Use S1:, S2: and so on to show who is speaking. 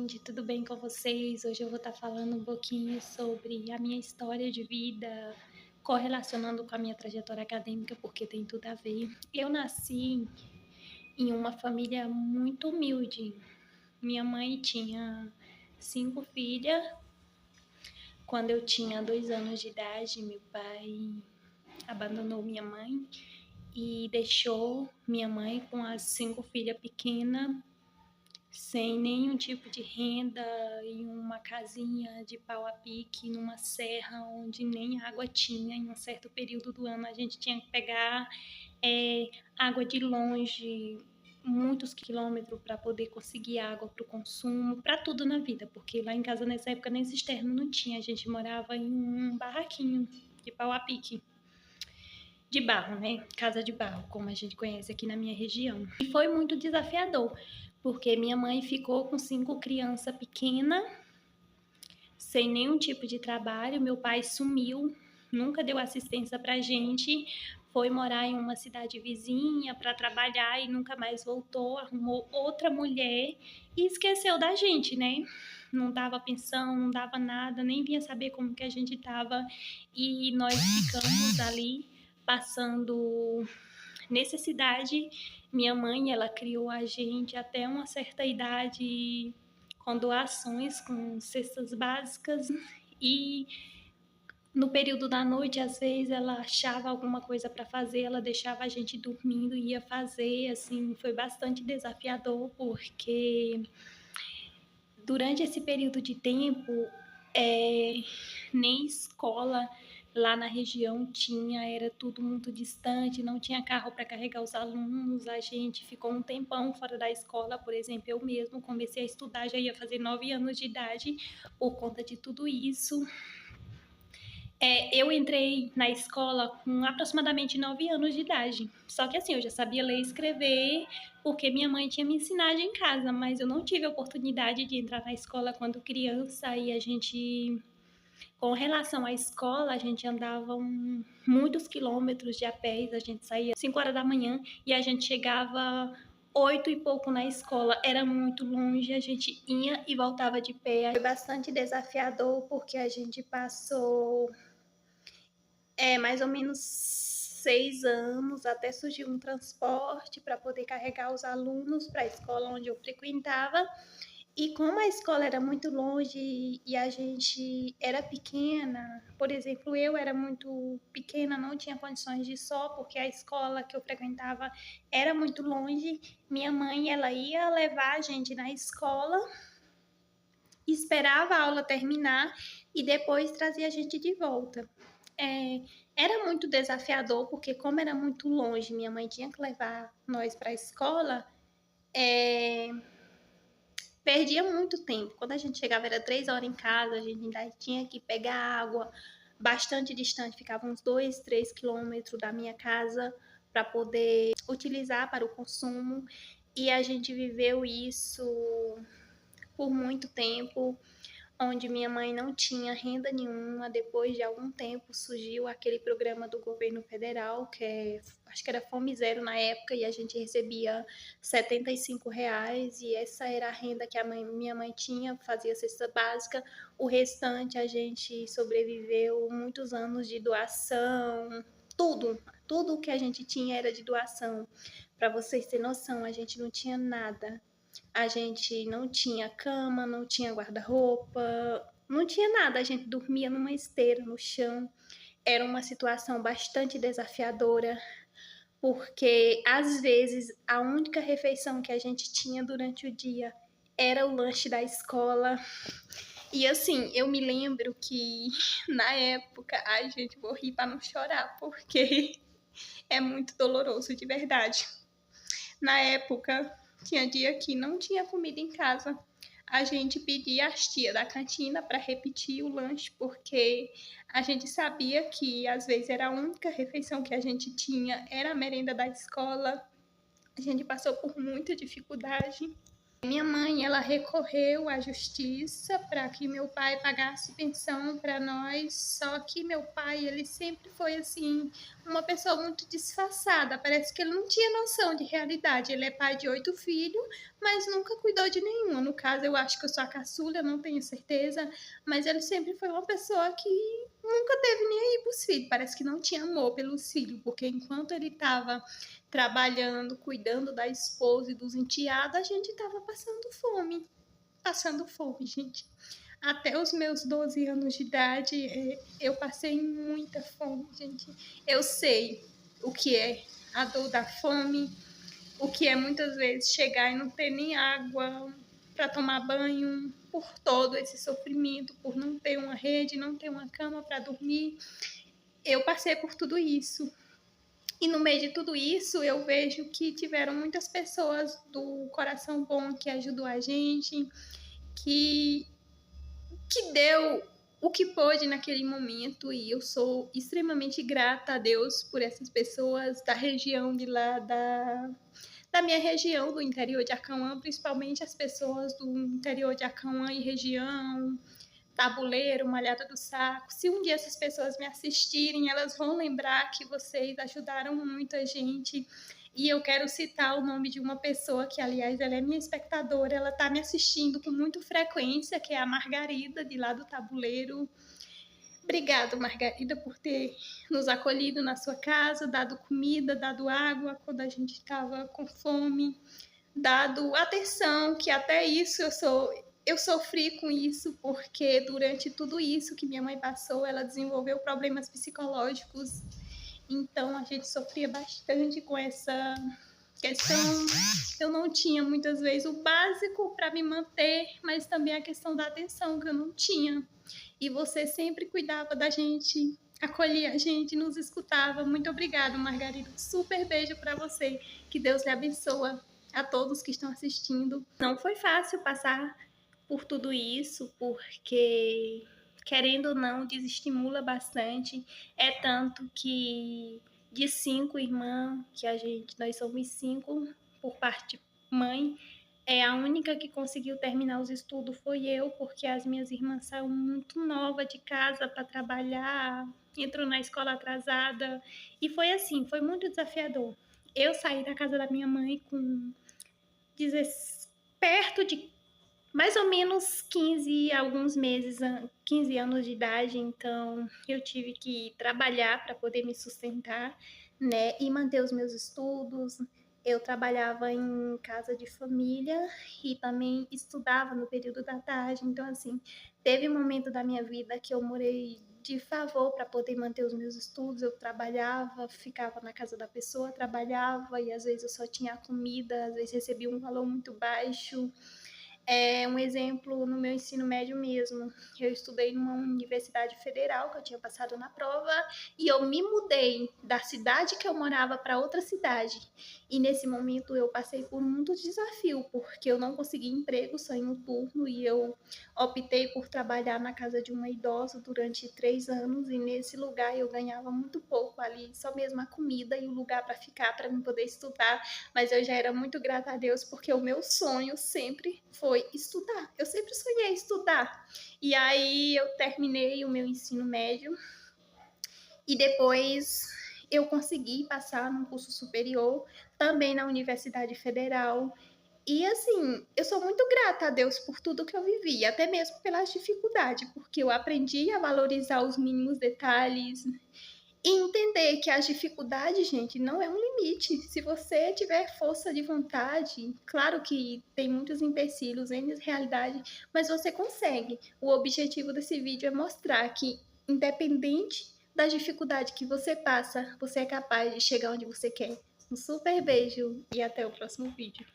S1: gente, tudo bem com vocês? Hoje eu vou estar falando um pouquinho sobre a minha história de vida, correlacionando com a minha trajetória acadêmica, porque tem tudo a ver. Eu nasci em uma família muito humilde. Minha mãe tinha 5 filhas. Quando eu tinha 2 anos de idade, meu pai abandonou minha mãe e deixou minha mãe com as 5 filhas pequenas sem nenhum tipo de renda, em uma casinha de pau a pique, numa serra onde nem água tinha. Em um certo período do ano a gente tinha que pegar água de longe, muitos quilômetros para poder conseguir água para o consumo, para tudo na vida, porque lá em casa nessa época nem cisterna não tinha, a gente morava em um barraquinho de pau a pique. De barro, né? Casa de barro, como a gente conhece aqui na minha região. E foi muito desafiador, porque minha mãe ficou com 5 crianças pequenas, sem nenhum tipo de trabalho. Meu pai sumiu, nunca deu assistência pra gente, foi morar em uma cidade vizinha para trabalhar e nunca mais voltou, arrumou outra mulher e esqueceu da gente, né? Não dava pensão, não dava nada, nem vinha saber como que a gente tava, e nós ficamos ali passando necessidade. Minha mãe, ela criou a gente até uma certa idade com doações, com cestas básicas, e no período da noite, às vezes, ela achava alguma coisa para fazer, ela deixava a gente dormindo e ia fazer. Assim, foi bastante desafiador, porque durante esse período de tempo, nem escola lá na região tinha, era tudo muito distante, não tinha carro para carregar os alunos. A gente ficou um tempão fora da escola. Por exemplo, eu mesmo comecei a estudar, já ia fazer 9 anos de idade por conta de tudo isso. Eu entrei na escola com aproximadamente 9 anos de idade. Só que assim, eu já sabia ler e escrever porque minha mãe tinha me ensinado em casa, mas eu não tive a oportunidade de entrar na escola quando criança. E a gente, com relação à escola, a gente andava muitos quilômetros de a pé. A gente saía 5 horas da manhã e a gente chegava 8 e pouco na escola. Era muito longe, a gente ia e voltava de pé. Foi bastante desafiador porque a gente passou mais ou menos 6 anos até surgir um transporte para poder carregar os alunos para a escola onde eu frequentava. E como a escola era muito longe e a gente era pequena, por exemplo, eu era muito pequena, não tinha condições de ir só, porque a escola que eu frequentava era muito longe. Minha mãe, ela ia levar a gente na escola, esperava a aula terminar e depois trazia a gente de volta. Era muito desafiador, porque como era muito longe, minha mãe tinha que levar nós para a escola, perdia muito tempo. Quando a gente chegava era 3 horas em casa, a gente ainda tinha que pegar água bastante distante, ficava uns 2, 3 quilômetros da minha casa para poder utilizar para o consumo. E a gente viveu isso por muito tempo, onde minha mãe não tinha renda nenhuma. Depois de algum tempo surgiu aquele programa do governo federal, acho que era Fome Zero na época, e a gente recebia R$ 75, e essa era a renda que minha mãe tinha, fazia cesta básica. O restante a gente sobreviveu muitos anos de doação, tudo que a gente tinha era de doação. Para vocês terem noção, a gente não tinha nada. A gente não tinha cama, não tinha guarda-roupa, não tinha nada. A gente dormia numa esteira no chão. Era uma situação bastante desafiadora, porque às vezes a única refeição que a gente tinha durante o dia era o lanche da escola. E assim, eu me lembro que na época, ai gente, vou rir para não chorar, porque é muito doloroso de verdade. Na época, tinha dia que não tinha comida em casa. A gente pedia as tia da cantina para repetir o lanche, porque a gente sabia que às vezes era a única refeição que a gente tinha, era a merenda da escola. A gente passou por muita dificuldade. Minha mãe, ela recorreu à justiça para que meu pai pagasse pensão para nós, só que meu pai, ele sempre foi assim, uma pessoa muito disfarçada, parece que ele não tinha noção de realidade. Ele é pai de 8 filhos, mas nunca cuidou de nenhum. No caso, eu acho que eu sou a caçula, eu não tenho certeza, mas ele sempre foi uma pessoa que nunca teve nem aí para os filhos, parece que não tinha amor pelos filhos, porque enquanto ele estava trabalhando, cuidando da esposa e dos enteados, a gente estava passando fome, gente. Até os meus 12 anos de idade, eu passei muita fome, gente. Eu sei o que é a dor da fome, o que é muitas vezes chegar e não ter nem água para tomar banho, por todo esse sofrimento, por não ter uma rede, não ter uma cama para dormir. Eu passei por tudo isso. E no meio de tudo isso, eu vejo que tiveram muitas pessoas do coração bom que ajudou a gente, que, que deu o que pôde naquele momento. E eu sou extremamente grata a Deus por essas pessoas da região de lá, da minha região, do interior de Acauã, principalmente as pessoas do interior de Acauã e região, Tabuleiro, Malhada do Saco. Se um dia essas pessoas me assistirem, elas vão lembrar que vocês ajudaram muito a gente. E eu quero citar o nome de uma pessoa que, aliás, ela é minha espectadora, ela está me assistindo com muita frequência, que é a Margarida, de lá do Tabuleiro. Obrigado, Margarida, por ter nos acolhido na sua casa, dado comida, dado água quando a gente estava com fome, dado atenção, que até isso eu sofri com isso, porque durante tudo isso que minha mãe passou, ela desenvolveu problemas psicológicos. Então a gente sofria bastante com essa questão. Eu não tinha muitas vezes o básico para me manter, mas também a questão da atenção que eu não tinha. E você sempre cuidava da gente, acolhia a gente, nos escutava. Muito obrigada, Margarida. Super beijo para você. Que Deus lhe abençoe a todos que estão assistindo. Não foi fácil passar por tudo isso, porque, querendo ou não, desestimula bastante. É tanto que de 5 irmãs, que nós somos 5 por parte de mãe, a única que conseguiu terminar os estudos foi eu, porque as minhas irmãs saíram muito nova de casa para trabalhar, entrou na escola atrasada, e foi assim, foi muito desafiador. Eu saí da casa da minha mãe com perto de mais ou menos 15, alguns meses, 15 anos de idade, então eu tive que trabalhar para poder me sustentar, né, e manter os meus estudos. Eu trabalhava em casa de família e também estudava no período da tarde, então assim, teve um momento da minha vida que eu morei de favor para poder manter os meus estudos. Eu trabalhava, ficava na casa da pessoa, trabalhava e às vezes eu só tinha comida, às vezes recebia um valor muito baixo. Um exemplo no meu ensino médio mesmo. Eu estudei numa universidade federal, que eu tinha passado na prova, e eu me mudei da cidade que eu morava para outra cidade. E nesse momento eu passei por muito desafio, porque eu não consegui emprego só em um turno, e eu optei por trabalhar na casa de uma idosa durante 3 anos, e nesse lugar eu ganhava muito pouco ali, só mesmo a comida e o lugar para ficar, para me poder estudar. Mas eu já era muito grata a Deus, porque o meu sonho sempre foi estudar. Eu sempre sonhei estudar. E aí eu terminei o meu ensino médio e depois eu consegui passar num curso superior, também na Universidade Federal. E assim, eu sou muito grata a Deus por tudo que eu vivi, até mesmo pelas dificuldades, porque eu aprendi a valorizar os mínimos detalhes, e entender que as dificuldades, gente, não é um limite. Se você tiver força de vontade, claro que tem muitos empecilhos, N realidade, mas você consegue. O objetivo desse vídeo é mostrar que, independente da dificuldade que você passa, você é capaz de chegar onde você quer. Um super beijo e até o próximo vídeo.